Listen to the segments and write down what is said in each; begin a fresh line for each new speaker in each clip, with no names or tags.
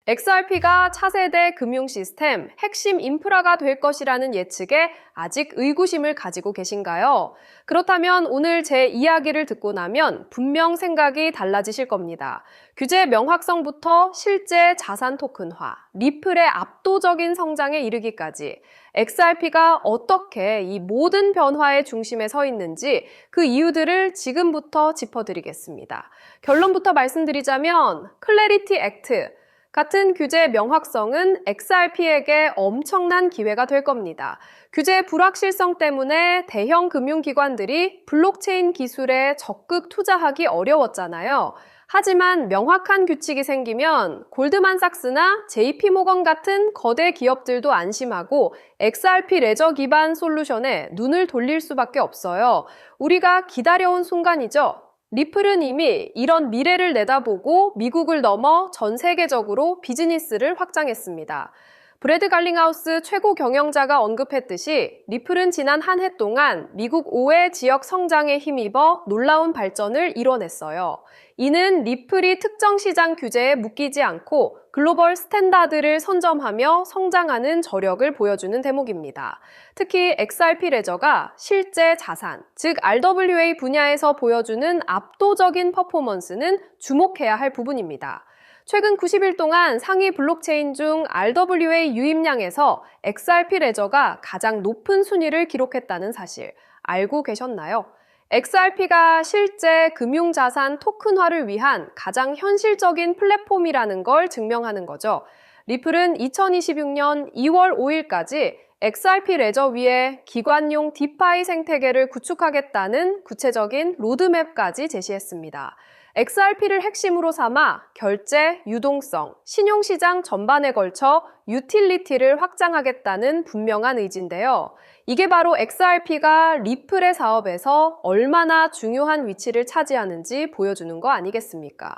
XRP가 차세대 금융 시스템 핵심 인프라가 될 것이라는 예측에 아직 의구심을 가지고 계신가요? 그렇다면 오늘 제 이야기를 듣고 나면 분명 생각이 달라지실 겁니다. 규제 명확성부터 실제 자산 토큰화, 리플의 압도적인 성장에 이르기까지 XRP가 어떻게 이 모든 변화의 중심에 서 있는지 그 이유들을 지금부터 짚어드리겠습니다. 결론부터 말씀드리자면 클래리티 액트, 같은 규제 명확성은 XRP에게 엄청난 기회가 될 겁니다. 규제 불확실성 때문에 대형 금융기관들이 블록체인 기술에 적극 투자하기 어려웠잖아요. 하지만 명확한 규칙이 생기면 골드만삭스나 JP모건 같은 거대 기업들도 안심하고 XRP 레저 기반 솔루션에 눈을 돌릴 수밖에 없어요. 우리가 기다려온 순간이죠. 리플은 이미 이런 미래를 내다보고 미국을 넘어 전 세계적으로 비즈니스를 확장했습니다. 브래드 갈링하우스 최고 경영자가 언급했듯이 리플은 지난 한 해 동안 미국 5회 지역 성장에 힘입어 놀라운 발전을 이뤄냈어요. 이는 리플이 특정 시장 규제에 묶이지 않고 글로벌 스탠다드를 선점하며 성장하는 저력을 보여주는 대목입니다. 특히 XRP 레저가 실제 자산, 즉 RWA 분야에서 보여주는 압도적인 퍼포먼스는 주목해야 할 부분입니다. 최근 90일 동안 상위 블록체인 중 RWA 유입량에서 XRP 레저가 가장 높은 순위를 기록했다는 사실 알고 계셨나요? XRP가 실제 금융자산 토큰화를 위한 가장 현실적인 플랫폼이라는 걸 증명하는 거죠. 리플은 2026년 2월 5일까지 XRP 레저 위에 기관용 디파이 생태계를 구축하겠다는 구체적인 로드맵까지 제시했습니다. XRP를 핵심으로 삼아 결제, 유동성, 신용시장 전반에 걸쳐 유틸리티를 확장하겠다는 분명한 의지인데요. 이게 바로 XRP가 리플의 사업에서 얼마나 중요한 위치를 차지하는지 보여주는 거 아니겠습니까?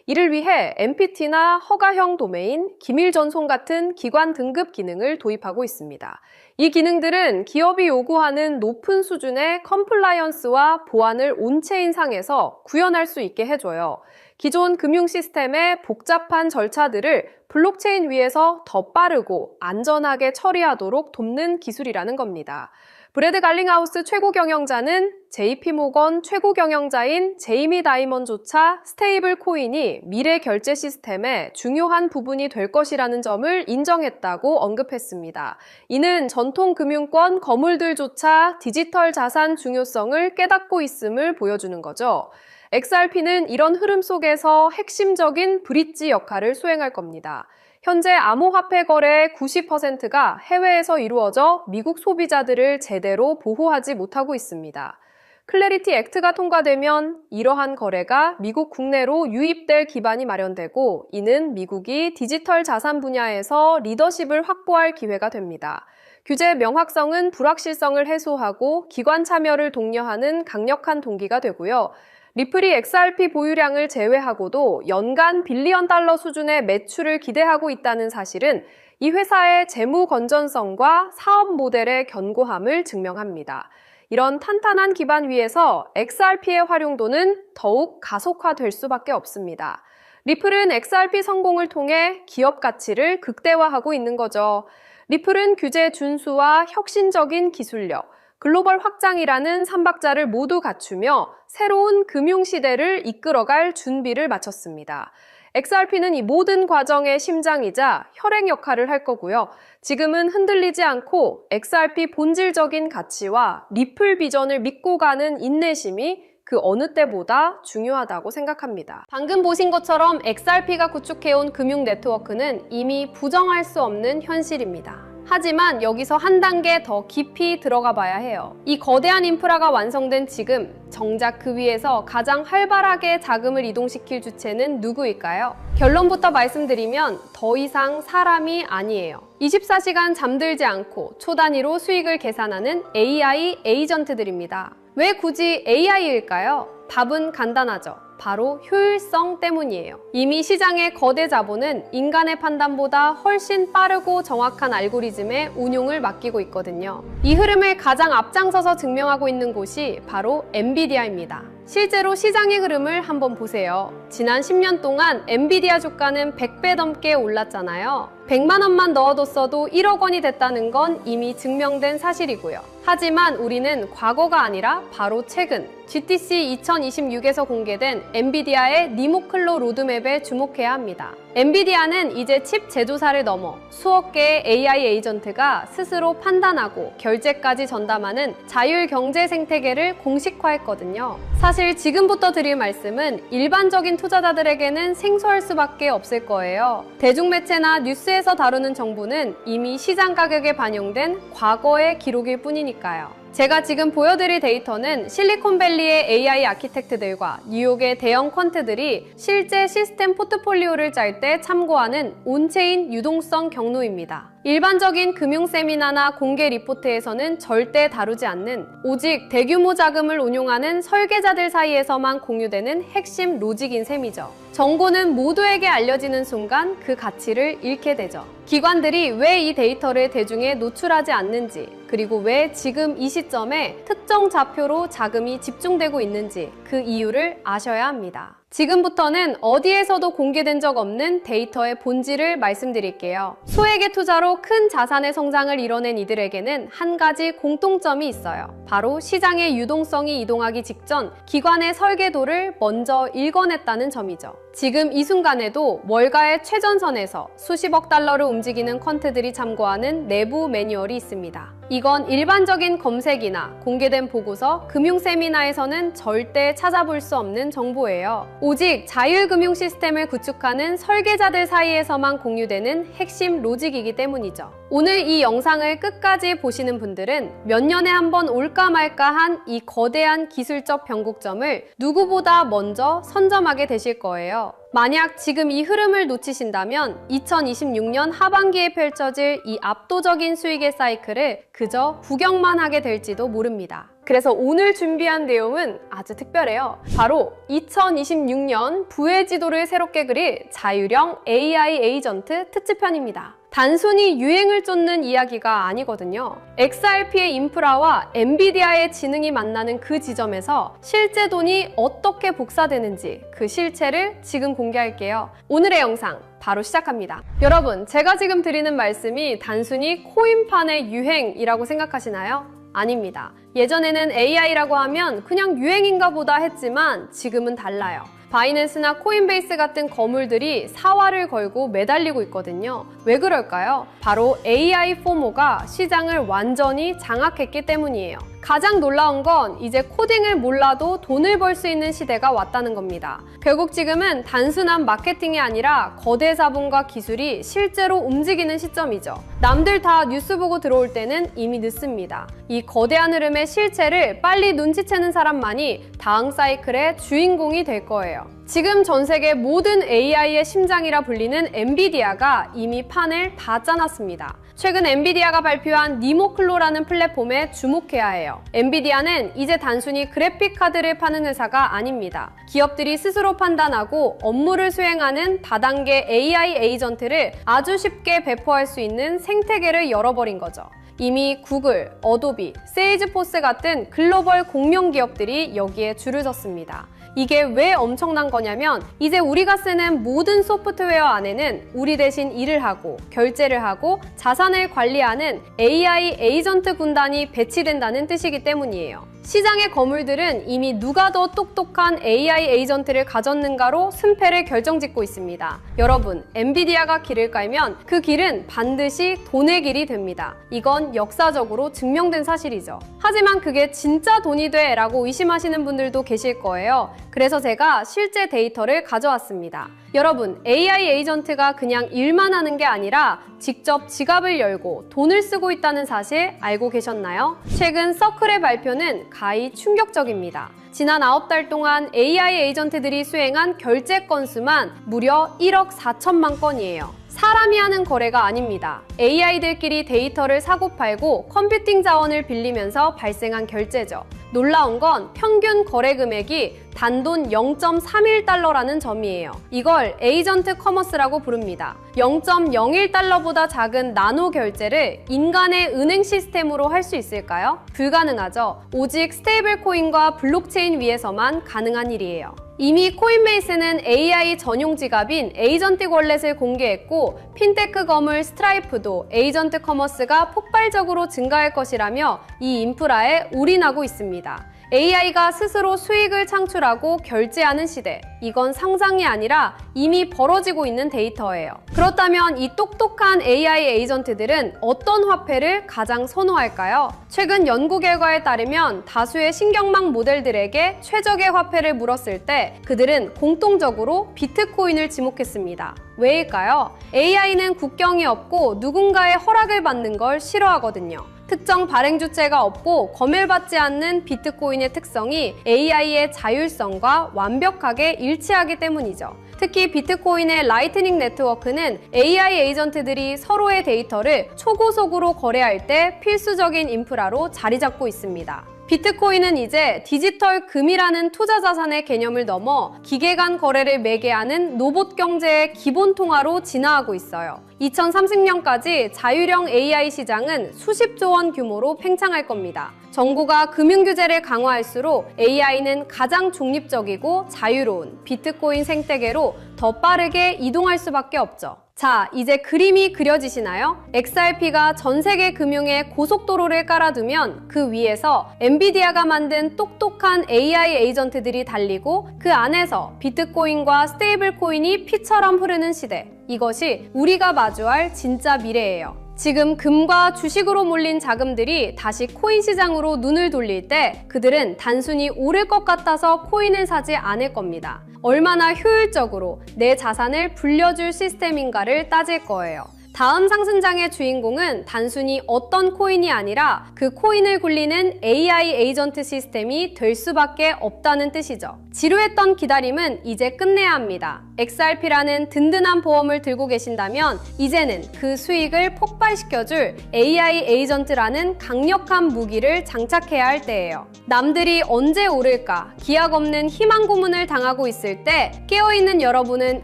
이를 위해 MPT나 허가형 도메인, 기밀 전송 같은 기관 등급 기능을 도입하고 있습니다. 이 기능들은 기업이 요구하는 높은 수준의 컴플라이언스와 보안을 온체인상에서 구현할 수 있게 해줘요. 기존 금융 시스템의 복잡한 절차들을 블록체인 위에서 더 빠르고 안전하게 처리하도록 돕는 기술이라는 겁니다. 브래드 갈링하우스 최고 경영자는 JP모건 최고 경영자인 제이미 다이먼조차 스테이블 코인이 미래 결제 시스템의 중요한 부분이 될 것이라는 점을 인정했다고 언급했습니다. 이는 전통 금융권 거물들조차 디지털 자산 중요성을 깨닫고 있음을 보여주는 거죠. XRP는 이런 흐름 속에서 핵심적인 브릿지 역할을 수행할 겁니다. 현재 암호화폐 거래의 90%가 해외에서 이루어져 미국 소비자들을 제대로 보호하지 못하고 있습니다. 클래리티 액트가 통과되면 이러한 거래가 미국 국내로 유입될 기반이 마련되고 이는 미국이 디지털 자산 분야에서 리더십을 확보할 기회가 됩니다. 규제 명확성은 불확실성을 해소하고 기관 참여를 독려하는 강력한 동기가 되고요. 리플이 XRP 보유량을 제외하고도 연간 빌리언 달러 수준의 매출을 기대하고 있다는 사실은 이 회사의 재무 건전성과 사업 모델의 견고함을 증명합니다. 이런 탄탄한 기반 위에서 XRP의 활용도는 더욱 가속화될 수밖에 없습니다. 리플은 XRP 성공을 통해 기업 가치를 극대화하고 있는 거죠. 리플은 규제 준수와 혁신적인 기술력, 글로벌 확장이라는 삼박자를 모두 갖추며 새로운 금융시대를 이끌어갈 준비를 마쳤습니다. XRP는 이 모든 과정의 심장이자 혈행 역할을 할 거고요. 지금은 흔들리지 않고 XRP 본질적인 가치와 리플 비전을 믿고 가는 인내심이 그 어느 때보다 중요하다고 생각합니다. 방금 보신 것처럼 XRP가 구축해온 금융 네트워크는 이미 부정할 수 없는 현실입니다. 하지만 여기서 한 단계 더 깊이 들어가 봐야 해요. 이 거대한 인프라가 완성된 지금 정작 그 위에서 가장 활발하게 자금을 이동시킬 주체는 누구일까요? 결론부터 말씀드리면 더 이상 사람이 아니에요. 24시간 잠들지 않고 초 단위로 수익을 계산하는 AI 에이전트들입니다. 왜 굳이 AI일까요? 답은 간단하죠. 바로 효율성 때문이에요. 이미 시장의 거대 자본은 인간의 판단보다 훨씬 빠르고 정확한 알고리즘의 운용을 맡기고 있거든요. 이 흐름을 가장 앞장서서 증명하고 있는 곳이 바로 엔비디아입니다. 실제로 시장의 흐름을 한번 보세요. 지난 10년 동안 엔비디아 주가는 100배 넘게 올랐잖아요. 100만 원만 넣어뒀어도 1억 원이 됐다는 건 이미 증명된 사실이고요. 하지만 우리는 과거가 아니라 바로 최근 GTC 2026에서 공개된 엔비디아의 니모클로 로드맵에 주목해야 합니다. 엔비디아는 이제 칩 제조사를 넘어 수억 개의 AI 에이전트가 스스로 판단하고 결제까지 전담하는 자율 경제 생태계를 공식화했거든요. 사실 지금부터 드릴 말씀은 일반적인 투자자들에게는 생소할 수밖에 없을 거예요. 대중매체나 뉴스에서 다루는 정보는 이미 시장 가격에 반영된 과거의 기록일 뿐이니까요. 제가 지금 보여드릴 데이터는 실리콘밸리의 AI 아키텍트들과 뉴욕의 대형 퀀트들이 실제 시스템 포트폴리오를 짤 때 참고하는 온체인 유동성 경로입니다. 일반적인 금융 세미나나 공개 리포트에서는 절대 다루지 않는 오직 대규모 자금을 운용하는 설계자들 사이에서만 공유되는 핵심 로직인 셈이죠. 정보는 모두에게 알려지는 순간 그 가치를 잃게 되죠. 기관들이 왜 이 데이터를 대중에 노출하지 않는지, 그리고 왜 지금 이 시점에 특정 좌표로 자금이 집중되고 있는지 그 이유를 아셔야 합니다. 지금부터는 어디에서도 공개된 적 없는 데이터의 본질을 말씀드릴게요. 소액의 투자로 큰 자산의 성장을 이뤄낸 이들에게는 한 가지 공통점이 있어요. 바로 시장의 유동성이 이동하기 직전 기관의 설계도를 먼저 읽어냈다는 점이죠. 지금 이 순간에도 월가의 최전선에서 수십억 달러를 움직이는 퀀트들이 참고하는 내부 매뉴얼이 있습니다. 이건 일반적인 검색이나 공개된 보고서, 금융 세미나에서는 절대 찾아볼 수 없는 정보예요. 오직 자율금융 시스템을 구축하는 설계자들 사이에서만 공유되는 핵심 로직이기 때문이죠. 오늘 이 영상을 끝까지 보시는 분들은 몇 년에 한 번 올까 말까한 이 거대한 기술적 변곡점을 누구보다 먼저 선점하게 되실 거예요. 만약 지금 이 흐름을 놓치신다면 2026년 하반기에 펼쳐질 이 압도적인 수익의 사이클을 그저 구경만 하게 될지도 모릅니다. 그래서 오늘 준비한 내용은 아주 특별해요. 바로 2026년 부의 지도를 새롭게 그릴 자율형 AI 에이전트 특집편입니다. 단순히 유행을 쫓는 이야기가 아니거든요. XRP의 인프라와 엔비디아의 지능이 만나는 그 지점에서 실제 돈이 어떻게 복사되는지 그 실체를 지금 공개할게요. 오늘의 영상 바로 시작합니다. 여러분, 제가 지금 드리는 말씀이 단순히 코인판의 유행이라고 생각하시나요? 아닙니다. 예전에는 AI라고 하면 그냥 유행인가 보다 했지만 지금은 달라요. 바이낸스나 코인베이스 같은 거물들이 사활을 걸고 매달리고 있거든요. 왜 그럴까요? 바로 AI 포모가 시장을 완전히 장악했기 때문이에요. 가장 놀라운 건 이제 코딩을 몰라도 돈을 벌 수 있는 시대가 왔다는 겁니다. 결국 지금은 단순한 마케팅이 아니라 거대 자본과 기술이 실제로 움직이는 시점이죠. 남들 다 뉴스 보고 들어올 때는 이미 늦습니다. 이 거대한 흐름의 실체를 빨리 눈치채는 사람만이 다음 사이클의 주인공이 될 거예요. 지금 전 세계 모든 AI의 심장이라 불리는 엔비디아가 이미 판을 다 짜놨습니다. 최근 엔비디아가 발표한 니모클로라는 플랫폼에 주목해야 해요. 엔비디아는 이제 단순히 그래픽 카드를 파는 회사가 아닙니다. 기업들이 스스로 판단하고 업무를 수행하는 다단계 AI 에이전트를 아주 쉽게 배포할 수 있는 생태계를 열어버린 거죠. 이미 구글, 어도비, 세일즈포스 같은 글로벌 공룡 기업들이 여기에 줄을 섰습니다. 이게 왜 엄청난 거냐면 이제 우리가 쓰는 모든 소프트웨어 안에는 우리 대신 일을 하고 결제를 하고 자산을 관리하는 AI 에이전트 군단이 배치된다는 뜻이기 때문이에요. 시장의 거물들은 이미 누가 더 똑똑한 AI 에이전트를 가졌는가로 승패를 결정짓고 있습니다. 여러분, 엔비디아가 길을 깔면 그 길은 반드시 돈의 길이 됩니다. 이건 역사적으로 증명된 사실이죠. 하지만 그게 진짜 돈이 돼? 라고 의심하시는 분들도 계실 거예요. 그래서 제가 실제 데이터를 가져왔습니다. 여러분, AI 에이전트가 그냥 일만 하는 게 아니라 직접 지갑을 열고 돈을 쓰고 있다는 사실 알고 계셨나요? 최근 서클의 발표는 가히 충격적입니다. 지난 9달 동안 AI 에이전트들이 수행한 결제 건수만 무려 1억 4천만 건이에요. 사람이 하는 거래가 아닙니다. AI들끼리 데이터를 사고팔고 컴퓨팅 자원을 빌리면서 발생한 결제죠. 놀라운 건 평균 거래 금액이 단돈 0.31달러라는 점이에요. 이걸 에이전트 커머스라고 부릅니다. 0.01달러보다 작은 나노 결제를 인간의 은행 시스템으로 할 수 있을까요? 불가능하죠. 오직 스테이블 코인과 블록체인 위에서만 가능한 일이에요. 이미 코인베이스는 AI 전용 지갑인 에이전틱 월렛을 공개했고, 핀테크 거물 스트라이프도 에이전트 커머스가 폭발적으로 증가할 것이라며 이 인프라에 올인하고 있습니다. AI가 스스로 수익을 창출하고 결제하는 시대. 이건 상상이 아니라 이미 벌어지고 있는 데이터예요. 그렇다면 이 똑똑한 AI 에이전트들은 어떤 화폐를 가장 선호할까요? 최근 연구 결과에 따르면 다수의 신경망 모델들에게 최적의 화폐를 물었을 때 그들은 공통적으로 비트코인을 지목했습니다. 왜일까요? AI는 국경이 없고 누군가의 허락을 받는 걸 싫어하거든요. 특정 발행 주체가 없고 검열받지 않는 비트코인의 특성이 AI의 자율성과 완벽하게 일치하기 때문이죠. 특히 비트코인의 라이트닝 네트워크는 AI 에이전트들이 서로의 데이터를 초고속으로 거래할 때 필수적인 인프라로 자리 잡고 있습니다. 비트코인은 이제 디지털 금이라는 투자 자산의 개념을 넘어 기계 간 거래를 매개하는 로봇 경제의 기본 통화로 진화하고 있어요. 2030년까지 자율형 AI 시장은 수십조 원 규모로 팽창할 겁니다. 정부가 금융규제를 강화할수록 AI는 가장 중립적이고 자유로운 비트코인 생태계로 더 빠르게 이동할 수밖에 없죠. 자, 이제 그림이 그려지시나요? XRP가 전 세계 금융에 고속도로를 깔아두면 그 위에서 엔비디아가 만든 똑똑한 AI 에이전트들이 달리고 그 안에서 비트코인과 스테이블코인이 피처럼 흐르는 시대. 이것이 우리가 마주할 진짜 미래예요. 지금 금과 주식으로 몰린 자금들이 다시 코인 시장으로 눈을 돌릴 때 그들은 단순히 오를 것 같아서 코인을 사지 않을 겁니다. 얼마나 효율적으로 내 자산을 불려줄 시스템인가를 따질 거예요. 다음 상승장의 주인공은 단순히 어떤 코인이 아니라 그 코인을 굴리는 AI 에이전트 시스템이 될 수밖에 없다는 뜻이죠. 지루했던 기다림은 이제 끝내야 합니다. XRP라는 든든한 보험을 들고 계신다면 이제는 그 수익을 폭발시켜줄 AI 에이전트라는 강력한 무기를 장착해야 할 때예요. 남들이 언제 오를까 기약 없는 희망 고문을 당하고 있을 때 깨어있는 여러분은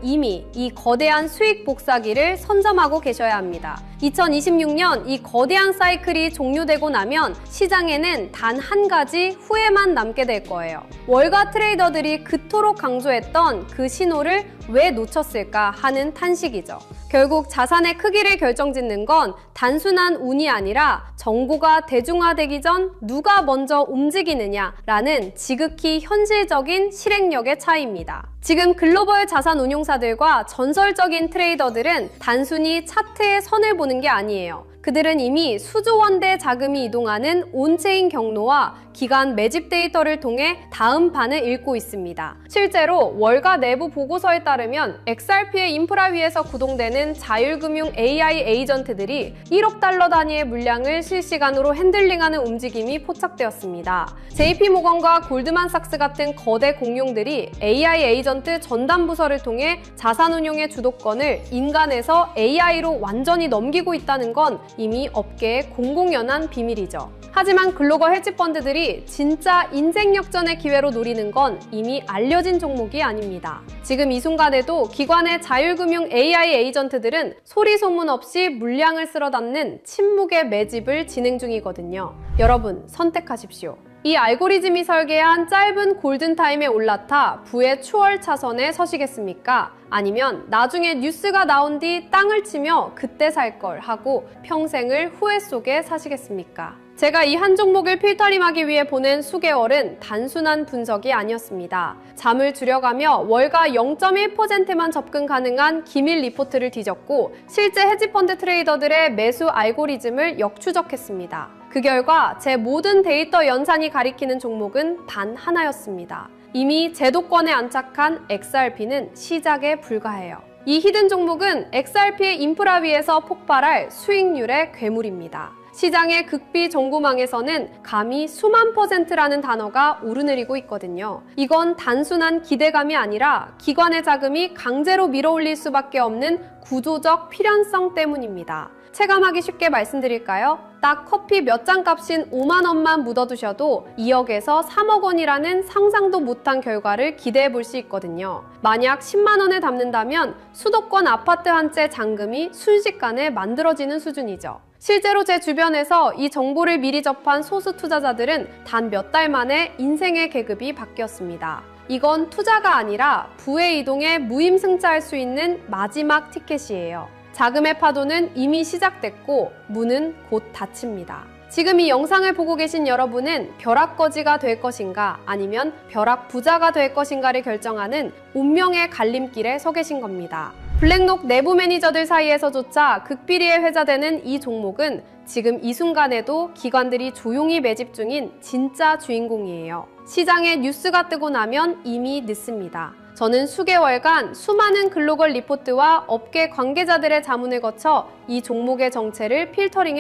이미 이 거대한 수익 복사기를 선점하고 계셔야 합니다. 2026년 이 거대한 사이클이 종료되고 나면 시장에는 단 한 가지 후회만 남게 될 거예요. 월가 트레이더들이 그토록 강조했던 그 신호를 왜 놓쳤을까 하는 탄식이죠. 결국 자산의 크기를 결정짓는 건 단순한 운이 아니라 정보가 대중화되기 전 누가 먼저 움직이느냐라는 지극히 현실적인 실행력의 차이입니다. 지금 글로벌 자산 운용사들과 전설적인 트레이더들은 단순히 차트의 선을 보는 게 아니에요. 그들은 이미 수조 원대 자금이 이동하는 온체인 경로와 기간 매집 데이터를 통해 다음 판을 읽고 있습니다. 실제로 월가 내부 보고서에 따르면 XRP의 인프라 위에서 구동되는 자율금융 AI 에이전트들이 1억 달러 단위의 물량을 실시간으로 핸들링하는 움직임이 포착되었습니다. JP모건과 골드만삭스 같은 거대 공룡들이 AI 에이전트 전담 부서를 통해 자산운용의 주도권을 인간에서 AI로 완전히 넘기고 있다는 건 이미 업계의 공공연한 비밀이죠. 하지만 글로벌 헤지펀드들이 진짜 인생 역전의 기회로 노리는 건 이미 알려진 종목이 아닙니다. 지금 이 순간에도 기관의 자율금융 AI 에이전트들은 소리 소문 없이 물량을 쓸어 담는 침묵의 매집을 진행 중이거든요. 여러분, 선택하십시오. 이 알고리즘이 설계한 짧은 골든타임에 올라타 부의 추월 차선에 서시겠습니까? 아니면 나중에 뉴스가 나온 뒤 땅을 치며 그때 살 걸 하고 평생을 후회 속에 사시겠습니까? 제가 이 한 종목을 필터링하기 위해 보낸 수개월은 단순한 분석이 아니었습니다. 잠을 줄여가며 월가 0.1%만 접근 가능한 기밀 리포트를 뒤졌고 실제 헤지펀드 트레이더들의 매수 알고리즘을 역추적했습니다. 그 결과 제 모든 데이터 연산이 가리키는 종목은 단 하나였습니다. 이미 제도권에 안착한 XRP는 시작에 불과해요. 이 히든 종목은 XRP의 인프라 위에서 폭발할 수익률의 괴물입니다. 시장의 극비 정보망에서는 감히 수만 %라는 단어가 오르내리고 있거든요. 이건 단순한 기대감이 아니라 기관의 자금이 강제로 밀어올릴 수밖에 없는 구조적 필연성 때문입니다. 체감하기 쉽게 말씀드릴까요? 딱 커피 몇 잔 값인 5만 원만 묻어두셔도 2억에서 3억 원이라는 상상도 못한 결과를 기대해 볼 수 있거든요. 만약 10만 원에 담는다면 수도권 아파트 한 채 잔금이 순식간에 만들어지는 수준이죠. 실제로 제 주변에서 이 정보를 미리 접한 소수 투자자들은 단 몇 달 만에 인생의 계급이 바뀌었습니다. 이건 투자가 아니라 부의 이동에 무임승차할 수 있는 마지막 티켓이에요. 자금의 파도는 이미 시작됐고 문은 곧 닫힙니다. 지금 이 영상을 보고 계신 여러분은 벼락거지가 될 것인가 아니면 벼락부자가 될 것인가를 결정하는 운명의 갈림길에 서 계신 겁니다. 블랙록 내부 매니저들 사이에서조차 극비리에 회자되는 이 종목은 지금 이 순간에도 기관들이 조용히 매집 중인 진짜 주인공이에요. 시장에 뉴스가 뜨고 나면 이미 늦습니다. 저는 수개월간 수많은 글로벌 리포트와 업계 관계자들의 자문을 거쳐 이 종목의 정체를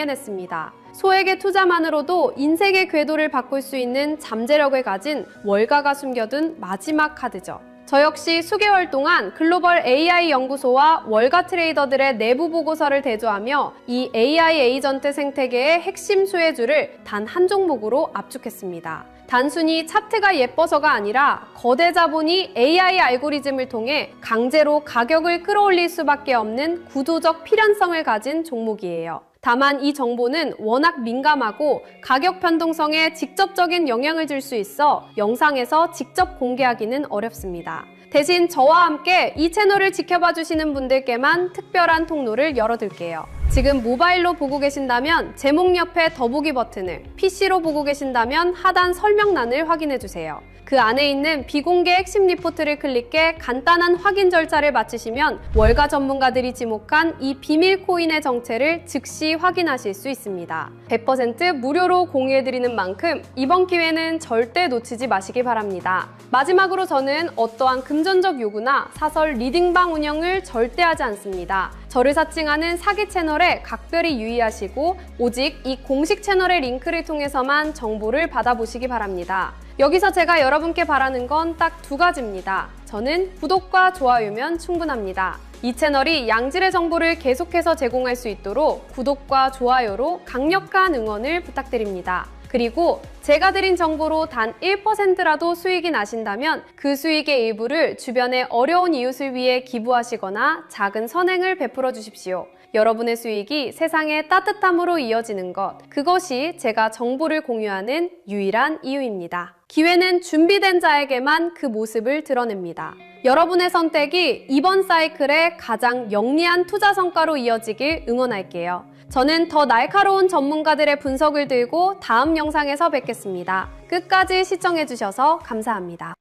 필터링해냈습니다. 소액의 투자만으로도 인생의 궤도를 바꿀 수 있는 잠재력을 가진 월가가 숨겨둔 마지막 카드죠. 저 역시 수개월 동안 글로벌 AI 연구소와 월가 트레이더들의 내부 보고서를 대조하며 이 AI 에이전트 생태계의 핵심 수혜주를 단 한 종목으로 압축했습니다. 단순히 차트가 예뻐서가 아니라 거대 자본이 AI 알고리즘을 통해 강제로 가격을 끌어올릴 수밖에 없는 구조적 필연성을 가진 종목이에요. 다만 이 정보는 워낙 민감하고 가격 변동성에 직접적인 영향을 줄 수 있어 영상에서 직접 공개하기는 어렵습니다. 대신 저와 함께 이 채널을 지켜봐 주시는 분들께만 특별한 통로를 열어둘게요. 지금 모바일로 보고 계신다면 제목 옆에 더보기 버튼을, PC로 보고 계신다면 하단 설명란을 확인해주세요. 그 안에 있는 비공개 핵심 리포트를 클릭해 간단한 확인 절차를 마치시면 월가 전문가들이 지목한 이 비밀 코인의 정체를 즉시 확인하실 수 있습니다. 100% 무료로 공유해드리는 만큼 이번 기회는 절대 놓치지 마시기 바랍니다. 마지막으로 저는 어떠한 금전적 요구나 사설 리딩방 운영을 절대 하지 않습니다. 저를 사칭하는 사기 채널에 각별히 유의하시고 오직 이 공식 채널의 링크를 통해서만 정보를 받아보시기 바랍니다. 여기서 제가 여러분께 바라는 건 딱 두 가지입니다. 저는 구독과 좋아요면 충분합니다. 이 채널이 양질의 정보를 계속해서 제공할 수 있도록 구독과 좋아요로 강력한 응원을 부탁드립니다. 그리고 제가 드린 정보로 단 1%라도 수익이 나신다면 그 수익의 일부를 주변의 어려운 이웃을 위해 기부하시거나 작은 선행을 베풀어 주십시오. 여러분의 수익이 세상의 따뜻함으로 이어지는 것, 그것이 제가 정보를 공유하는 유일한 이유입니다. 기회는 준비된 자에게만 그 모습을 드러냅니다. 여러분의 선택이 이번 사이클의 가장 영리한 투자 성과로 이어지길 응원할게요. 저는 더 날카로운 전문가들의 분석을 들고 다음 영상에서 뵙겠습니다. 끝까지 시청해주셔서 감사합니다.